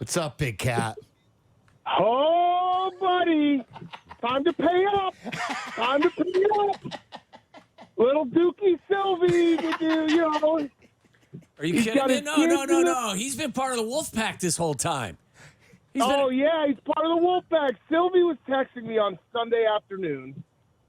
What's up, Big Cat? Oh, buddy. Time to pay up. Time to pay up. Little Dookie Silvy, Are you He's kidding got me? his No, kids no, no, in no. He's been part of the wolf pack this whole time. yeah, he's part of the Wolfpack. Silvy was texting me on Sunday afternoon,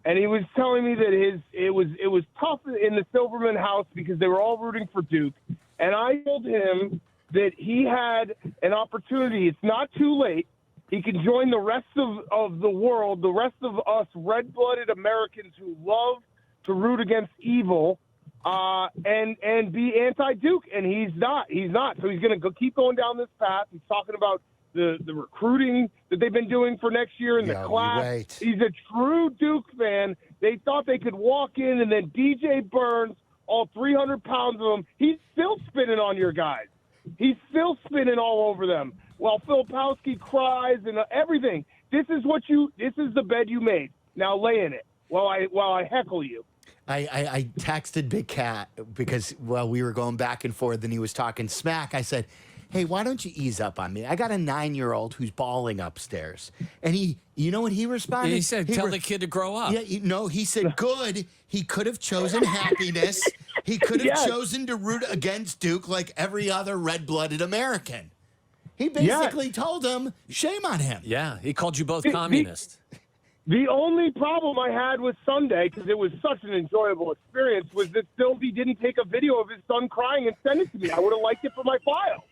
and he was telling me that it was tough in the Silverman house because they were all rooting for Duke. And I told him that he had an opportunity. It's not too late. He can join the rest of the world, the rest of us red-blooded Americans who love to root against evil and be anti-Duke. And he's not. He's not. So he's going to keep going down this path. He's talking about the recruiting that they've been doing for next year in the class. Right. He's a true Duke fan. They thought they could walk in, and then DJ Burns, all 300 pounds of him, he's still spinning on your guys. He's still spinning all over them while Filipowski cries and everything. This is the bed you made. Now lay in it while I heckle you. I texted Big Cat because while we were going back and forth and he was talking smack, I said, hey, why don't you ease up on me? I got a 9-year-old who's bawling upstairs. And you know what he responded? He said, tell the kid to grow up. Yeah, he said, good. He could have chosen happiness. He could have chosen to root against Duke like every other red-blooded American. He basically told him, shame on him. Yeah, he called you both communist. The only problem I had with Sunday, because it was such an enjoyable experience, was that Silvy didn't take a video of his son crying and send it to me. I would have liked it for my file.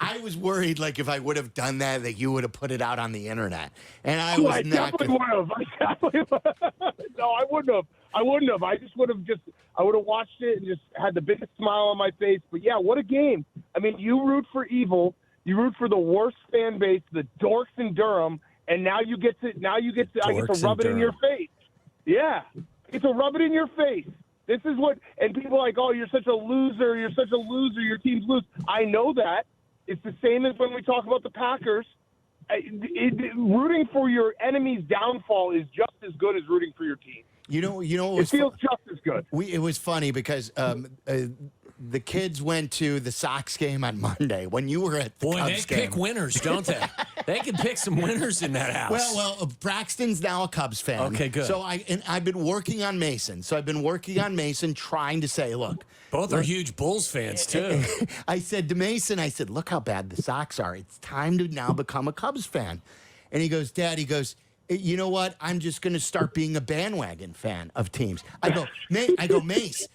I was worried, like, if I would have done that you would have put it out on the internet. And I was not. Definitely would have. No, I wouldn't have. I wouldn't have. I would have watched it and just had the biggest smile on my face. But yeah, what a game. I mean, you root for evil. You root for the worst fan base, the dorks in Durham, and now I get to rub it in your face. Yeah. I get to rub it in your face. This is what, and people are like, oh, you're such a loser. You're such a loser. Your team's lose. I know that. It's the same as when we talk about the Packers. Rooting for your enemy's downfall is just as good as rooting for your team. It feels just as good. It was funny because the kids went to the Sox game on Monday when you were at the Cubs they game. pick winners, don't they? They can pick some winners in that house. Well, Braxton's now a Cubs fan. Okay, good. So I've been working on Mason. So I've been working on Mason, trying to say, look. Both are huge Bulls fans, too. I said to Mason, look how bad the Sox are. It's time to now become a Cubs fan. And he goes, Dad, you know what? I'm just going to start being a bandwagon fan of teams. I go, Mace.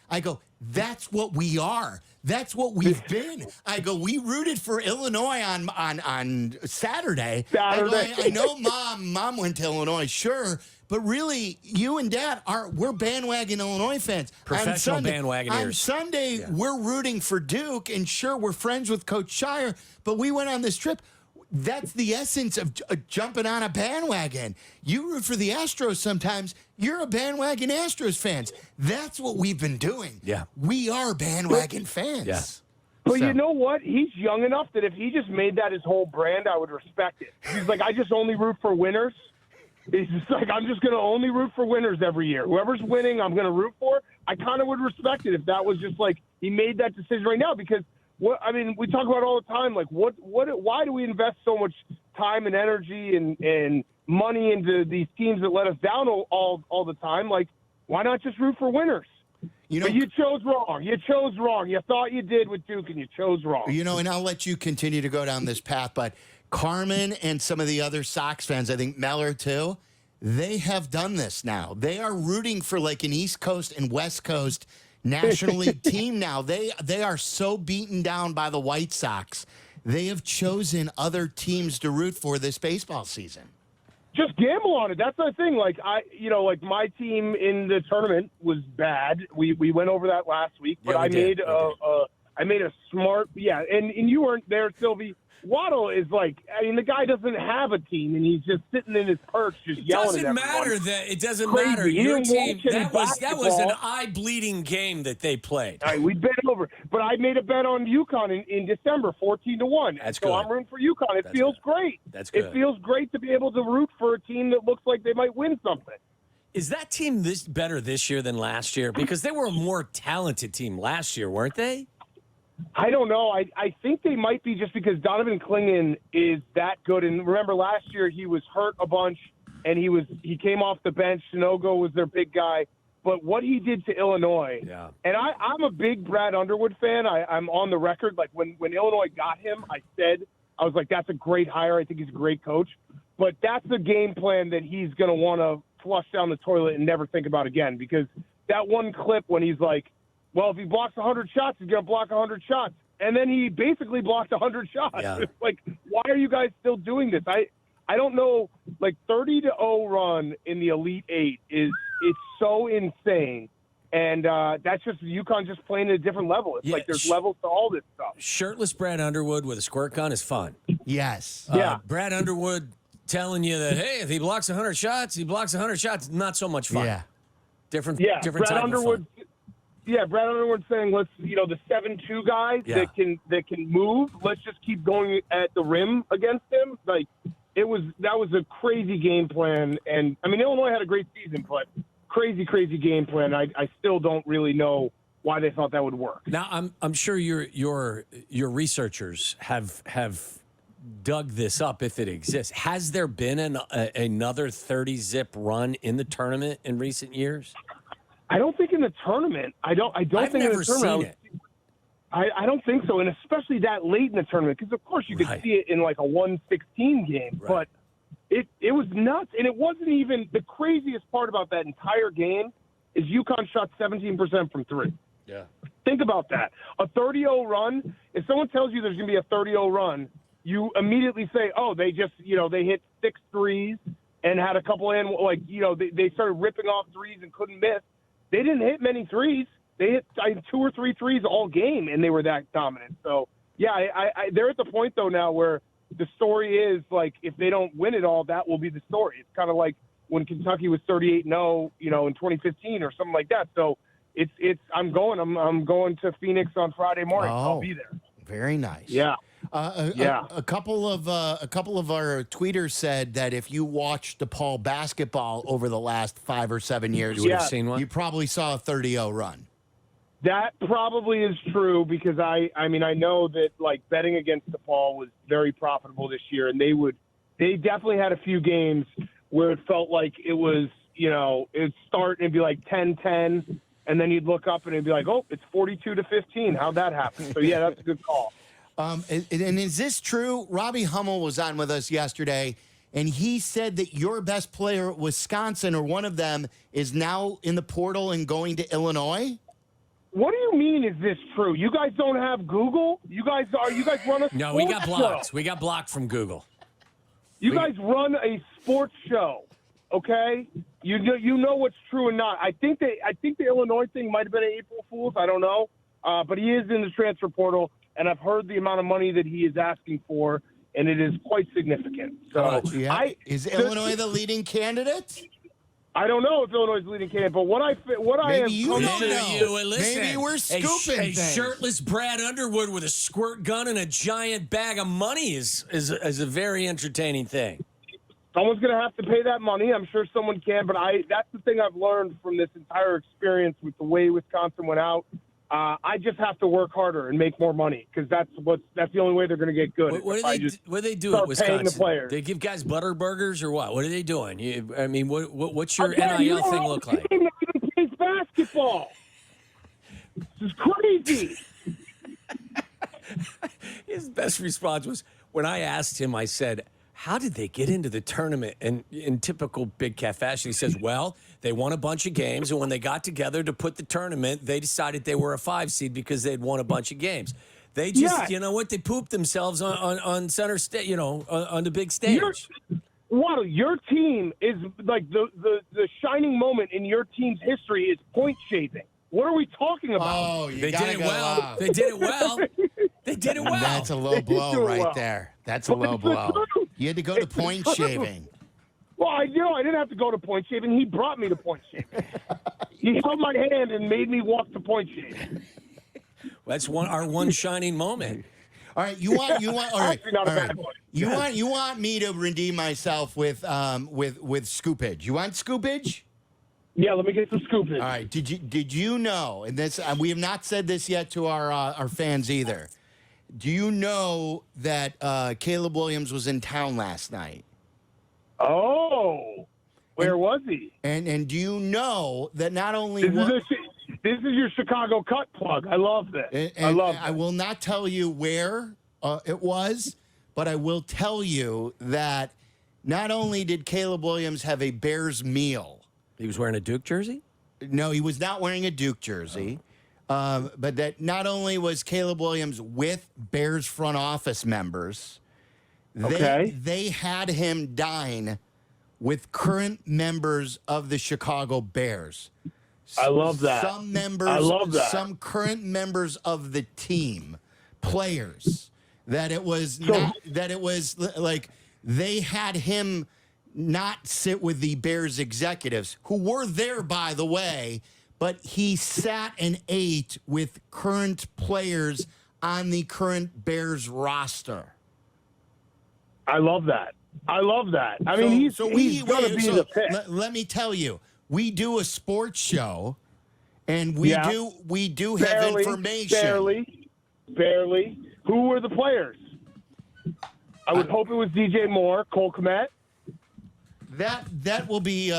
That's what we are. That's what we've been. We rooted for Illinois on Saturday. I know mom went to Illinois, sure. But really, you and Dad we're bandwagon Illinois fans. Professional bandwagoners. On Sunday, we're rooting for Duke, and sure, we're friends with Coach Shire, but we went on this trip. That's the essence of jumping on a bandwagon. You root for the Astros sometimes. You're a bandwagon Astros fans. That's what we've been doing. Yeah. We are bandwagon fans. Yeah. But you know what? He's young enough that if he just made that his whole brand, I would respect it. He's like, I just only root for winners. He's just like, I'm just going to only root for winners every year. Whoever's winning, I'm going to root for. I kind of would respect it if that was just like he made that decision right now because we talk about it all the time. Like, why do we invest so much time and energy and money into these teams that let us down all the time? Like, why not just root for winners? But you chose wrong. You chose wrong. You thought you did with Duke, and you chose wrong. And I'll let you continue to go down this path, but Carmen and some of the other Sox fans, I think Meller too, they have done this now. They are rooting for like an East Coast and West Coast National League team now. They are so beaten down by the White Sox. They have chosen other teams to root for this baseball season. Just gamble on it. That's the thing. Like my team in the tournament was bad. We went over that last week, but I made a smart and you weren't there, Silvy. Waddle is like, the guy doesn't have a team, and he's just sitting in his perch, just yelling at everyone. It doesn't Crazy. matter. He Your didn't team, watch that was an eye-bleeding game that they played. All right, we bet over. But I made a bet on UConn in December, 14-1. That's so good. I'm rooting for UConn. It feels great. That's good. It feels great to be able to root for a team that looks like they might win something. Is that team better this year than last year? Because they were a more talented team last year, weren't they? I don't know. I think they might be just because Donovan Clingan is that good. And remember, last year he was hurt a bunch, and he came off the bench. Shinogo was their big guy. But what he did to Illinois, and I'm a big Brad Underwood fan. I'm on the record. Like, when Illinois got him, I was like, that's a great hire. I think he's a great coach. But that's a game plan that he's going to want to flush down the toilet and never think about again, because that one clip when he's like, well, if he blocks 100 shots, he's going to block 100 shots. And then he basically blocked 100 shots. Yeah. It's like, why are you guys still doing this? I don't know. Like, 30-0 run in the Elite Eight it's so insane. And that's just UConn just playing at a different level. It's like there's levels to all this stuff. Shirtless Brad Underwood with a squirt gun is fun. Yes. Brad Underwood telling you that, hey, if he blocks 100 shots, he blocks 100 shots. Not so much fun. Yeah. Different Brad type Underwood. of fun. Yeah, Brad Underwood saying, let's, the 7-2 guys that can move, let's just keep going at the rim against him. Like, that was a crazy game plan. And I mean, Illinois had a great season, but crazy game plan. I still don't really know why they thought that would work. Now, I'm sure your researchers have dug this up if it exists. Has there been another 30-zip run in the tournament in recent years? I don't think in the tournament. I don't I've think never in the tournament. seen it. I don't think so, and especially that late in the tournament, because of course you could see it in like a 116 game, but it was nuts, and it wasn't even the craziest part about that entire game is UConn shot 17% from three. Yeah. Think about that. A 30-0 run. If someone tells you there's going to be a 30-0 run, you immediately say, "Oh, they just they hit 6 threes and had a couple in they started ripping off threes and couldn't miss." They didn't hit many threes. They hit 2 or 3 threes all game, and they were that dominant. So, yeah, they're at the point, though, now where the story is, like, if they don't win it all, that will be the story. It's kind of like when Kentucky was 38-0, in 2015 or something like that. So, I'm going to Phoenix on Friday morning. I'll be there. Very nice. Yeah. A couple of our tweeters said that if you watched DePaul basketball over the last 5 or 7 years, you would have seen one. You probably saw a 30-0 run. That probably is true because I know that like betting against DePaul was very profitable this year, and they definitely had a few games where it felt like it was it'd start and it'd be like 10-10, and then you'd look up and it'd be like, oh, it's 42-15. How'd that happen? So yeah, that's a good call. And is this true? Robbie Hummel was on with us yesterday, and he said that your best player at Wisconsin, or one of them, is now in the portal and going to Illinois. What do you mean? Is this true? You guys don't have Google? You guys run a No, we got blocked. show. We got blocked from Google. You guys run a sports show, okay? You know what's true and not. I think the Illinois thing might have been an April Fool's. I don't know, but he is in the transfer portal. And I've heard the amount of money that he is asking for, and it is quite significant. So, is Illinois the leading candidate? I don't know if Illinois is the leading candidate, but what I have you come don't to- know. Listen, Maybe we're scooping a things. shirtless Brad Underwood with a squirt gun and a giant bag of money is a very entertaining thing. Someone's going to have to pay that money. I'm sure someone can, but that's the thing I've learned from this entire experience with the way Wisconsin went out. I just have to work harder and make more money because that's the only way they're going to get good. What do they do at Wisconsin? Paying the players. They give guys butter burgers or what? What are they doing? What's your Again, NIL thing look like? Team that even plays basketball. This is crazy. His best response was when I asked him, I said, how did they get into the tournament? And in typical Big Cat fashion, he says, well, they won a bunch of games, and when they got together to put the tournament, they decided they were a 5 seed because they'd won a bunch of games. They just, they pooped themselves on center stage, on the big stage. Waddle, your team is like the shining moment in your team's history is point shaving. What are we talking about? Oh, They did it well. They did it well. They did it well. That's a low blow right there. That's a low blow. You had to go to point shaving. Well, I didn't have to go to point shaving. He brought me to point shaving. He held my hand and made me walk to point shaving. That's our one shining moment. All right, you want all right. Actually, not a All right. bad one. You want me to redeem myself with scoopage. You want scoopage? Yeah, let me get some scoop in. All right. Did you know? And this we have not said this yet to our fans either. Do you know that Caleb Williams was in town last night? Oh, where was he? And do you know that not only This is your Chicago cut plug. I love this. and I love I this. will not tell you where it was, but I will tell you that not only did Caleb Williams have a Bears meal. He was wearing a Duke jersey? No, he was not wearing a Duke jersey. But that not only was Caleb Williams with Bears front office members, they had him dine with current members of the Chicago Bears. I love that. Some members, I love that. Some current members of the team, players. That it was like they had him not sit with the Bears executives, who were there, by the way, but he sat and ate with current players on the current Bears roster. I love that. I mean, he's going to be the pick. Let me tell you, we do a sports show, and we do have information. Barely. Who were the players? I would hope it was DJ Moore, Cole Kmet. That will be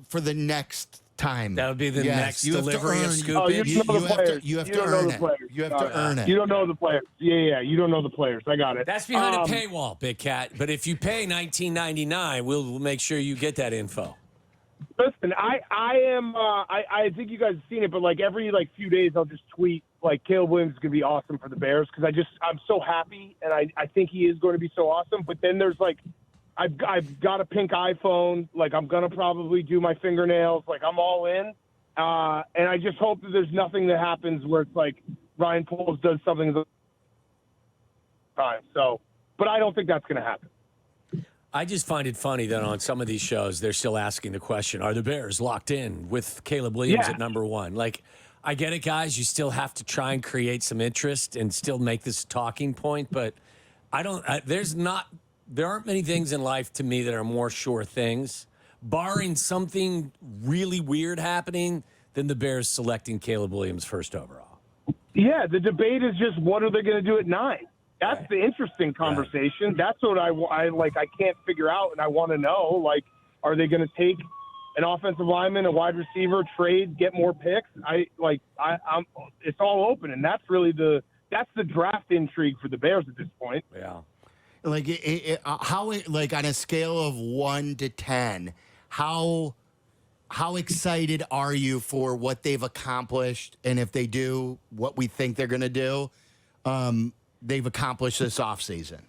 for the next time. That would be the next delivery of Scoop. Oh, you don't know the players. You have to earn it. You have to earn it. You don't know the players. Yeah. You don't know the players. I got it. That's behind a paywall, Big Cat. But if you pay $19.99, we'll make sure you get that info. Listen, I think you guys have seen it, but like every few days I'll just tweet like Caleb Williams is going to be awesome for the Bears because I'm so happy and I think he is going to be so awesome. But then there's like I've got a pink iPhone. Like I'm gonna probably do my fingernails. Like I'm all in, and I just hope that there's nothing that happens where it's like Ryan Poles does something the time. So, but I don't think that's gonna happen. I just find it funny that on some of these shows they're still asking the question: are the Bears locked in with Caleb Williams at number one? Like, I get it, guys. You still have to try and create some interest and still make this a talking point, but I don't. There aren't many things in life to me that are more sure things, barring something really weird happening, than the Bears selecting Caleb Williams first overall. Yeah, the debate is just what are they going to do at 9? That's the interesting conversation. Right. That's what I like. I can't figure out, and I want to know. Like, are they going to take an offensive lineman, a wide receiver, trade, get more picks? I'm. It's all open, and that's really the draft intrigue for the Bears at this point. Yeah. Like how on a scale of 1 to 10, how excited are you for what they've accomplished, and if they do what we think they're going to do, they've accomplished this offseason?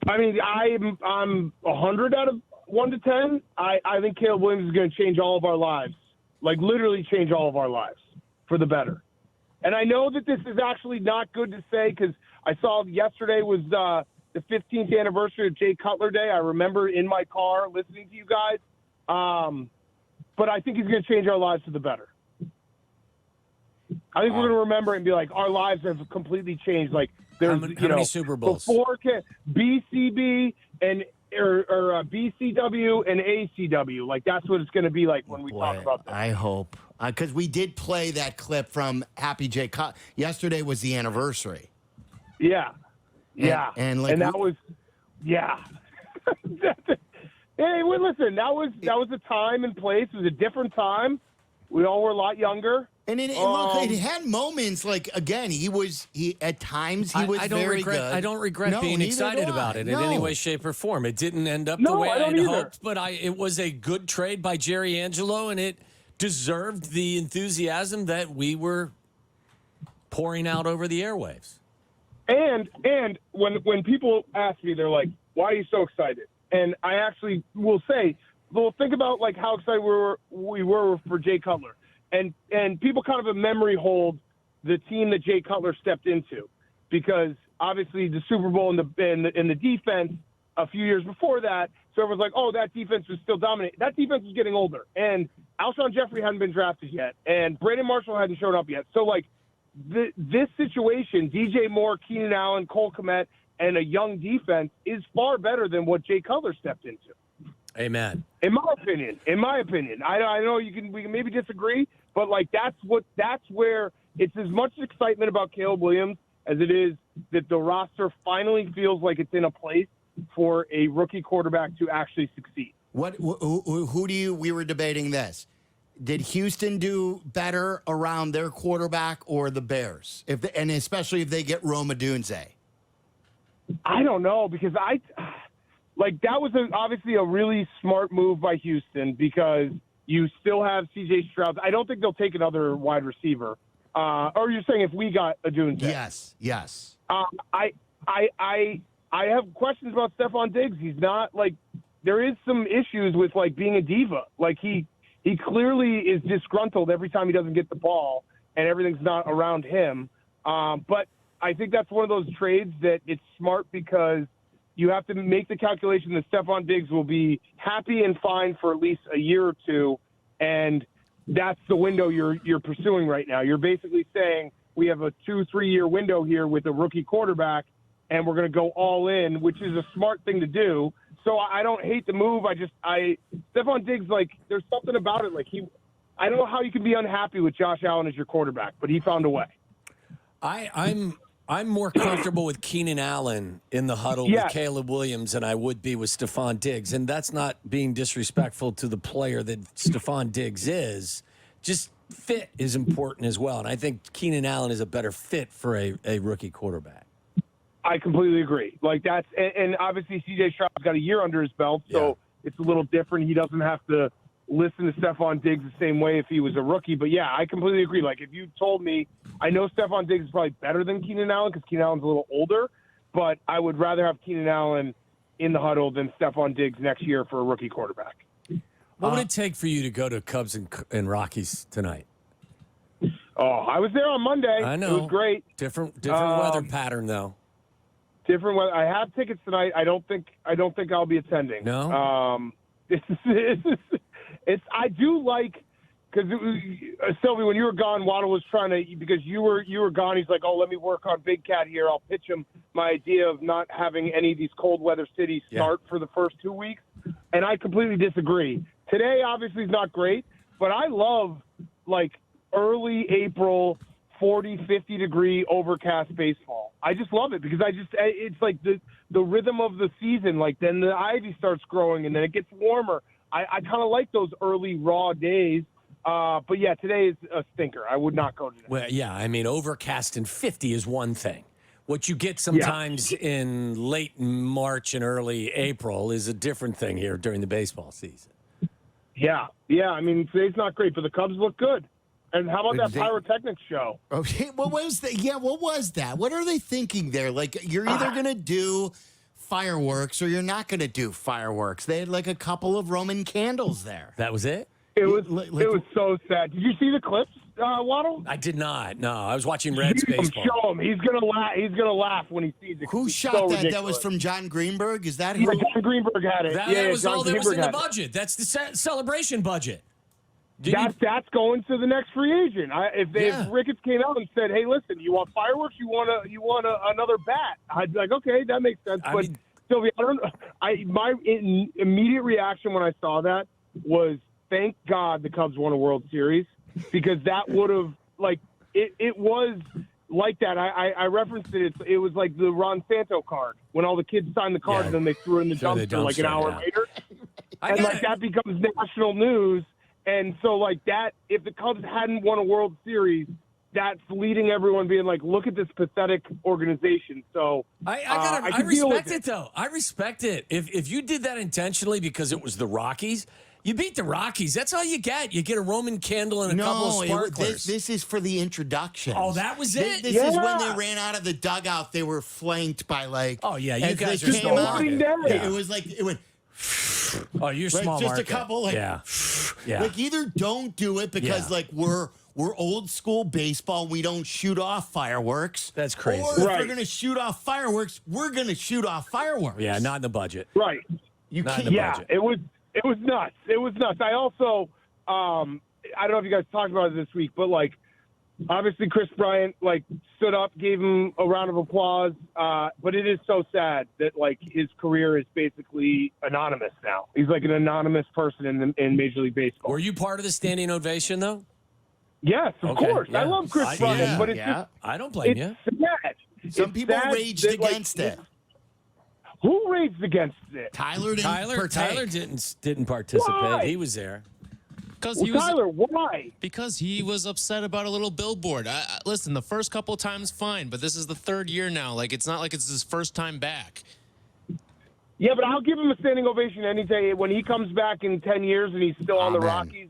I mean, I'm 100 out of 1 to 10. I think Caleb Williams is going to change all of our lives, like literally change all of our lives for the better. And I know that this is actually not good to say because I saw yesterday was the 15th anniversary of Jay Cutler Day. I remember in my car listening to you guys. But I think he's going to change our lives for the better. I think we're going to remember it and be like, our lives have completely changed. Like there's, how many Super Bowls? Before BCB and or BCW and ACW. Like that's what it's going to be like when we talk about that. I hope. Because we did play that clip from Happy Jay Cutler. Yesterday was the anniversary. Yeah. Yeah, and that was, yeah. Hey, well, listen, that was a time and place. It was a different time. We all were a lot younger. And look, it had moments like again, he at times he was very good. I don't regret being excited about it in any way, shape, or form. It didn't end up the way I had hoped, but it was a good trade by Jerry Angelo, and it deserved the enthusiasm that we were pouring out over the airwaves. And when people ask me, they're like, "Why are you so excited?" And I actually will say, "Well, think about like how excited we were for Jay Cutler." And people kind of a memory hold the team that Jay Cutler stepped into, because obviously the Super Bowl and the defense a few years before that, so everyone's like, "Oh, that defense was still dominant." That defense was getting older, and Alshon Jeffrey hadn't been drafted yet, and Brandon Marshall hadn't shown up yet. So like. This situation, DJ Moore, Keenan Allen, Cole Kmet, and a young defense is far better than what Jay Cutler stepped into. Amen. In my opinion, I know we can maybe disagree, but like that's where it's as much excitement about Caleb Williams as it is that the roster finally feels like it's in a place for a rookie quarterback to actually succeed. We were debating this. Did Houston do better around their quarterback or the Bears? And especially if they get Rome Odunze? I don't know, because that was obviously a really smart move by Houston, because you still have C.J. Stroud. I don't think they'll take another wide receiver. Or you're saying if we got Odunze? Yes. I have questions about Stephon Diggs. He's not there is some issues with being a diva. He clearly is disgruntled every time he doesn't get the ball, and everything's not around him. But I think that's one of those trades that it's smart, because you have to make the calculation that Stephon Diggs will be happy and fine for at least a year or two, and that's the window you're pursuing right now. You're basically saying we have a 2-3 year window here with a rookie quarterback, and we're going to go all in, which is a smart thing to do. So I don't hate the move. Stephon Diggs, there's something about it. I don't know how you can be unhappy with Josh Allen as your quarterback, but he found a way. I'm more comfortable with Keenan Allen in the huddle with Caleb Williams than I would be with Stephon Diggs. And that's not being disrespectful to the player that Stephon Diggs is. Just fit is important as well. And I think Keenan Allen is a better fit for a rookie quarterback. I completely agree. And obviously C.J. Stroud's got a year under his belt, so it's a little different. He doesn't have to listen to Stephon Diggs the same way if he was a rookie. But, yeah, I completely agree. If you told me, I know Stephon Diggs is probably better than Keenan Allen because Keenan Allen's a little older, but I would rather have Keenan Allen in the huddle than Stephon Diggs next year for a rookie quarterback. What would it take for you to go to Cubs and Rockies tonight? Oh, I was there on Monday. I know. It was great. Different weather pattern, though. Different weather. I have tickets tonight. I don't think I'll be attending. No. I do because Silvy, when you were gone, Waddle was trying to, because you were gone. He's like, oh, let me work on Big Cat here. I'll pitch him my idea of not having any of these cold weather cities start for the first 2 weeks, and I completely disagree. Today obviously is not great, but I love early April 40, 50 degree overcast baseball. I just love it because it's the rhythm of the season. Then the ivy starts growing and then it gets warmer. I kind of like those early raw days. But yeah, today is a stinker. I would not go today. Well, yeah, I mean, overcast and 50 is one thing. What you get sometimes in late March and early April is a different thing here during the baseball season. Yeah. I mean, today's not great, but the Cubs look good. And how about that pyrotechnics show? Okay, what was that? Yeah, what was that? What are they thinking there? You're either going to do fireworks or you're not going to do fireworks. They had a couple of Roman candles there. That was it? It was so sad. Did you see the clips, Waddle? I did not. No, I was watching Reds baseball. Show him. He's gonna laugh. He's gonna laugh when he sees it. Who shot that? Ridiculous. That was from John Greenberg. Is that who? Yeah, John Greenberg had it. That was all that was in the budget. It. That's the celebration budget. That's going to the next free agent. If Ricketts came out and said, "Hey, listen, you want fireworks? You want another bat?" I'd be like, "Okay, that makes sense." But Sylvia, I don't. My immediate reaction when I saw that was, thank God the Cubs won a World Series, because that would have it was like that. I referenced it. It was like the Ron Santo card when all the kids signed the card and then they threw it in the dumpster an hour later, and that becomes national news. And so that, if the Cubs hadn't won a World Series, that's leading everyone being like, look at this pathetic organization. So I respect it, though. I respect it. If you did that intentionally because it was the Rockies, you beat the Rockies. That's all you get. You get a Roman candle and a couple of sparklers. This is for the introduction. Oh, that was it? This is when they ran out of the dugout. They were flanked by oh, yeah, you guys are came out. Yeah. It was it went. Oh, you're small just market. A couple. Yeah. Either don't do it because we're old school baseball. We don't shoot off fireworks. That's crazy. Or if we're going to shoot off fireworks, we're going to shoot off fireworks. Yeah, not in the budget. Right. You not can't. In the budget. It was nuts. It was nuts. I also, I don't know if you guys talked about it this week, but obviously Chris Bryant stood up, gave him a round of applause. But it is so sad that his career is basically anonymous now. He's like an anonymous person in Major League Baseball. Were you part of the standing ovation though? Yes, of course. Yeah. I love Chris Bryant, but it's just, I don't blame you. it's sad. Some It's people sad raged that, against it. Who raged against it? Tyler didn't partake. Tyler didn't participate. Why? He was there. Because Well, he was Tyler, why? because he was upset about a little billboard. Listen, the first couple of times fine, but this is the third year now. It's not like it's his first time back. Yeah, but I'll give him a standing ovation any day when he comes back in 10 years and he's still on the Amen. Rockies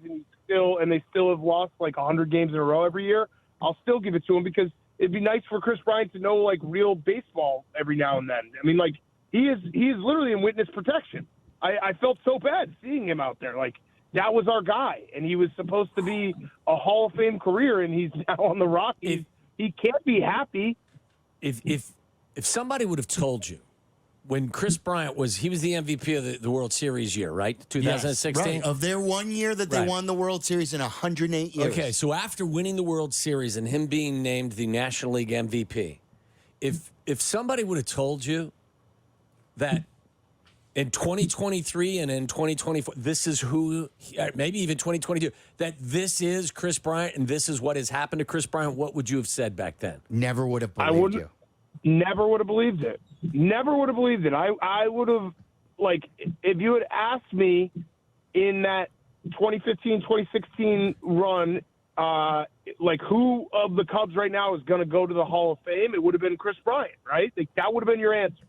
and they still have lost 100 games in a row every year. I'll still give it to him because it'd be nice for Chris Bryant to know real baseball every now and then. I mean, he is literally in witness protection. I felt so bad seeing him out there. That was our guy, and he was supposed to be a Hall of Fame career, and he's now on the Rockies. He can't be happy. If somebody would have told you when Chris Bryant was the MVP of the World Series year, right? 2016? Right. Of their 1 year that they won the World Series in 108 years. Okay, so after winning the World Series and him being named the National League MVP, if somebody would have told you that in 2023 and in 2024, this is who, maybe even 2022, that this is Chris Bryant and this is what has happened to Chris Bryant, what would you have said back then? Never would have I believed wouldn't. you. Never would have believed it. Never would have believed it. I would have, if you had asked me in that 2015, 2016 run, who of the Cubs right now is going to go to the Hall of Fame, it would have been Chris Bryant, right? That would have been your answer.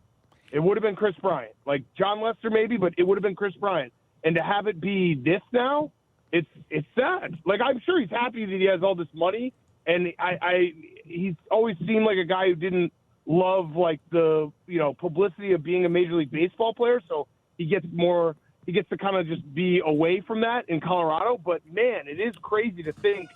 It would have been Chris Bryant. John Lester maybe, but it would have been Chris Bryant. And to have it be this now, it's sad. I'm sure he's happy that he has all this money, and he's always seemed like a guy who didn't love the publicity of being a Major League Baseball player, so he gets to kind of just be away from that in Colorado. But man, it is crazy to think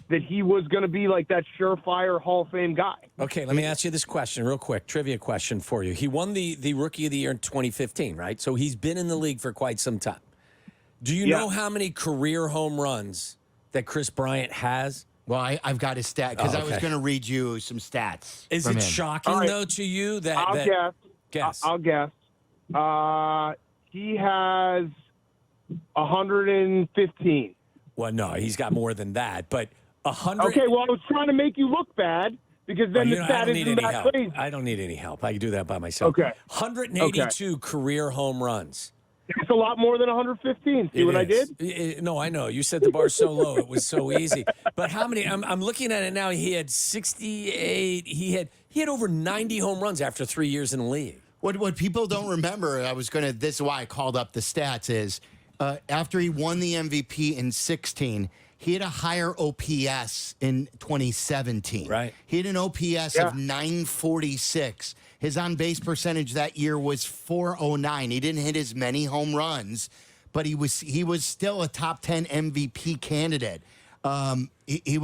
that he was going to be that surefire Hall of Fame guy. Okay, let me ask you this question real quick. Trivia question for you. He won the Rookie of the Year in 2015, right? So he's been in the league for quite some time. Do you know how many career home runs that Chris Bryant has? Well, I've got his stat because I was okay. going to read you some stats. Is from it him. shocking, All right. though, to you that... I'll that, guess. I'll guess. He has 115. Well, no, he's got more than that, but 100... Okay, well, I was trying to make you look bad because then the I stat don't need isn't any that help. crazy. I don't need any help. I can do that by myself. Okay. 182 career home runs. It's a lot more than 1115. See what I did? No, I know. You set the bar so low. It was so easy. But how many? I'm looking at it now. He had 68. He had over 90 home runs after 3 years in the league. What people don't remember, this is why I called up the stats, is after he won the MVP in 16, he had a higher OPS in 2017. Right. He had an OPS of 946. His on-base percentage that year was 409. He didn't hit as many home runs, but he was still a top 10 MVP candidate. He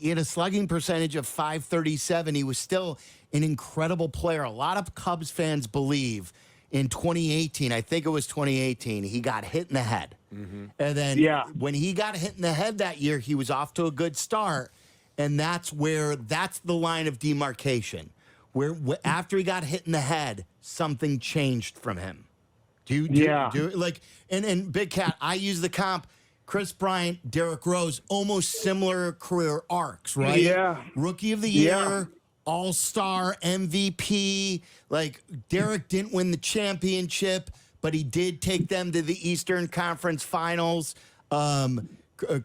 had a slugging percentage of 537. He was still an incredible player. A lot of Cubs fans believe in 2018, I think it was 2018, he got hit in the head. Mm-hmm. And then when he got hit in the head that year, he was off to a good start. And that's the line of demarcation. Where after he got hit in the head, something changed from him. And Big Cat, I use the comp. Chris Bryant, Derrick Rose, almost similar career arcs, right? Yeah. Rookie of the year, All-Star, MVP. Derrick didn't win the championship, but he did take them to the Eastern Conference Finals.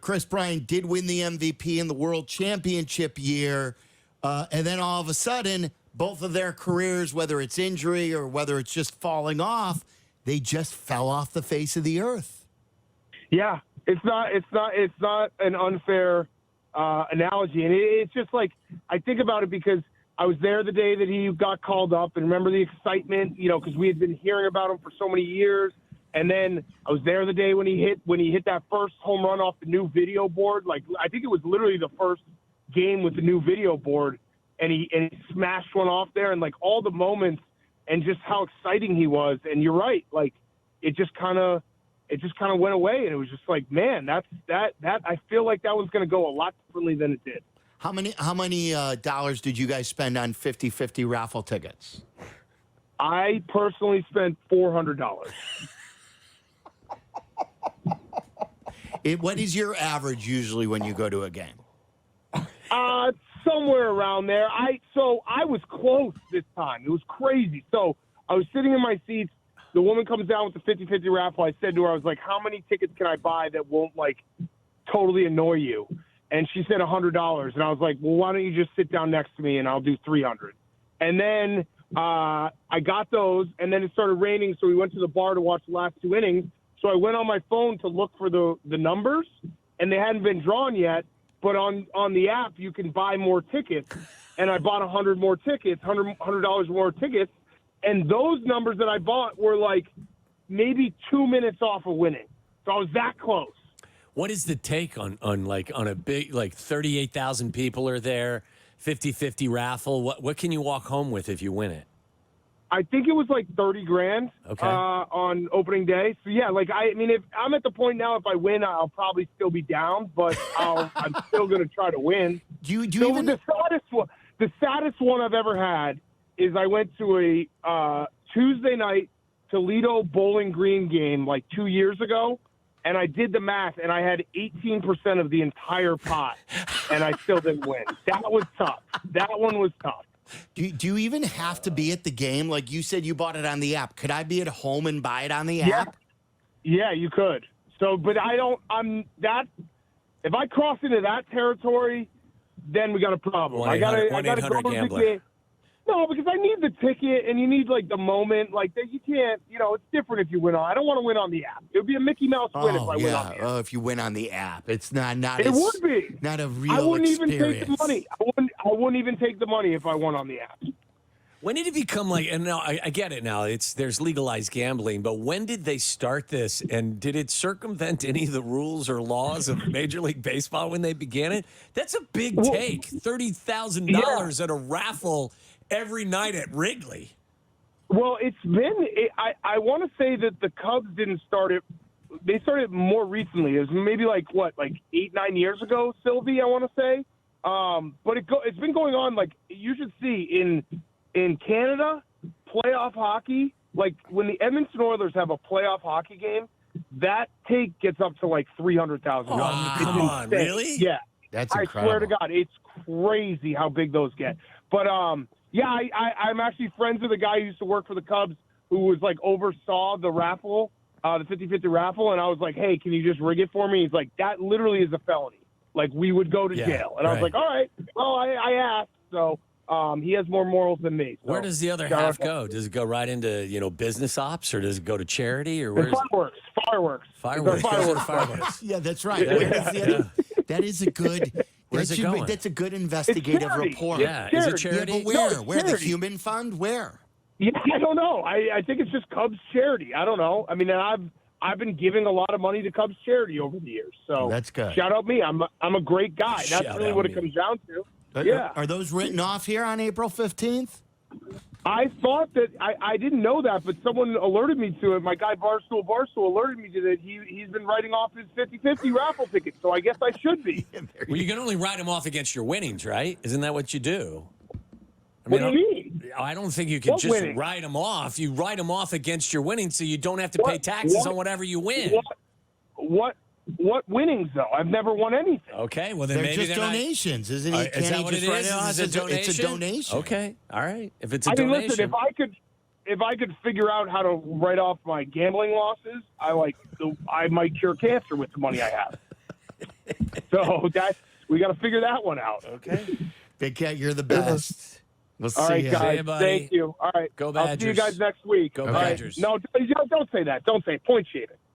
Chris Bryant did win the MVP in the World Championship year. And then all of a sudden, both of their careers, whether it's injury or whether it's just falling off, they just fell off the face of the earth. Yeah, it's not an unfair analogy, and it's just I think about it because I was there the day that he got called up, and remember the excitement, because we had been hearing about him for so many years. And then I was there the day when he hit that first home run off the new video board. I think it was literally the first game with the new video board, and he smashed one off there, and all the moments and just how exciting he was. And you're right, it just kind of went away, and it was just man, that I feel like that was going to go a lot differently than it did. How many dollars did you guys spend on 50-50 raffle tickets? I personally spent $400. What is your average usually when you go to a game? Somewhere around there. So I was close this time. It was crazy. So I was sitting in my seats. The woman comes down with the 50-50 raffle. I said to her, I was like, how many tickets can I buy that won't, like, totally annoy you? And she said $100. And I was like, well, why don't you just sit down next to me and I'll do $300. And then I got those, and then it started raining, so we went to the bar to watch the last 2 innings. So I went on my phone to look for the numbers, and they hadn't been drawn yet. But on the app, you can buy more tickets. And I bought 100 more tickets, $100 more tickets. And those numbers that I bought were like maybe 2 minutes off of winning. So I was that close. What is the take on a big, like 38,000 people are there, 50-50 raffle? What can you walk home with if you win it? I think it was like $30,000 on opening day. So yeah, like I mean, if I'm at the point now, if I win, I'll probably still be down, but I'm still going to try to win. Do you so even? The saddest one I've ever had is I went to a Tuesday night Toledo Bowling Green game like 2 years ago, and I did the math, and I had 18% of the entire pot, and I still didn't win. That was tough. That one was tough. Do you even have to be at the game? Like you said, you bought it on the app. Could I be at home and buy it on the app? Yeah, you could. So, but if I cross into that territory, then we got a problem. I gotta go to the game. No, because I need the ticket, and you need like the moment. Like that, you can't. It's different if you win on. I don't want to win on the app. It would be a Mickey Mouse win if I win on the app. Oh, if you win on the app, it's not. It would be not a real. I wouldn't experience. even take the money. I wouldn't even take the money if I won on the app. When did it become like? And now I get it now. There's legalized gambling, but when did they start this? And did it circumvent any of the rules or laws of Major League Baseball when they began it? That's a big take. $30,000 at a raffle every night at Wrigley. Well, it's been. I want to say that the Cubs didn't start it. They started it more recently. It was maybe like 8-9 years ago. Silvy, I want to say. But it's been going on. Like you should see in Canada, playoff hockey. Like when the Edmonton Oilers have a playoff hockey game, that take gets up to like $300,000. Oh, come on, really? Yeah, That's incredible. I swear to God, it's crazy how big those get. But yeah, I'm actually friends with a guy who used to work for the Cubs who was like oversaw the raffle, the 50-50 raffle, and I was like, hey, can you just rig it for me? He's like, that literally is a felony. Like we would go to jail. And I was like, all right, well, I asked. So he has more morals than me. So. Where does the other half go? Does it go right into business ops, or does it go to charity, or where's Fireworks. Fireworks. Yeah, that's right. That is a good. Where's it going? That's a good investigative report. Yeah, is it charity? Yeah, but where? No, Where? The Human Fund? Where? Yeah, I don't know. I think it's just Cubs charity. I don't know. I mean, I've been giving a lot of money to Cubs charity over the years. So that's good. Shout out me. I'm a great guy. That's really what it comes down to. Yeah. Are those written off here on April 15th? I thought that I didn't know that, but someone alerted me to it. My guy Barstool alerted me to that. He's been writing off his 50-50 raffle tickets, so I guess I should be. Well, you can only write them off against your winnings, right? Isn't that what you do? What do you mean? I don't think you can just winning? write them off. You write them off against your winnings, so you don't have to pay taxes on whatever you win. What winnings though? I've never won anything. Okay, well then They're maybe just donations, isn't it? Is that what it is? It's a donation. Okay, all right. If it's a I mean, donation, listen, if I could figure out how to write off my gambling losses, I might cure cancer with the money I have. So we got to figure that one out. Okay, Big Cat, you're the best. We'll see all right, you. guys. You, buddy. Thank you. All right, Go Badgers. I'll see you guys next week. Go All right. Badgers. No, don't say that. Don't say it. Point shaving.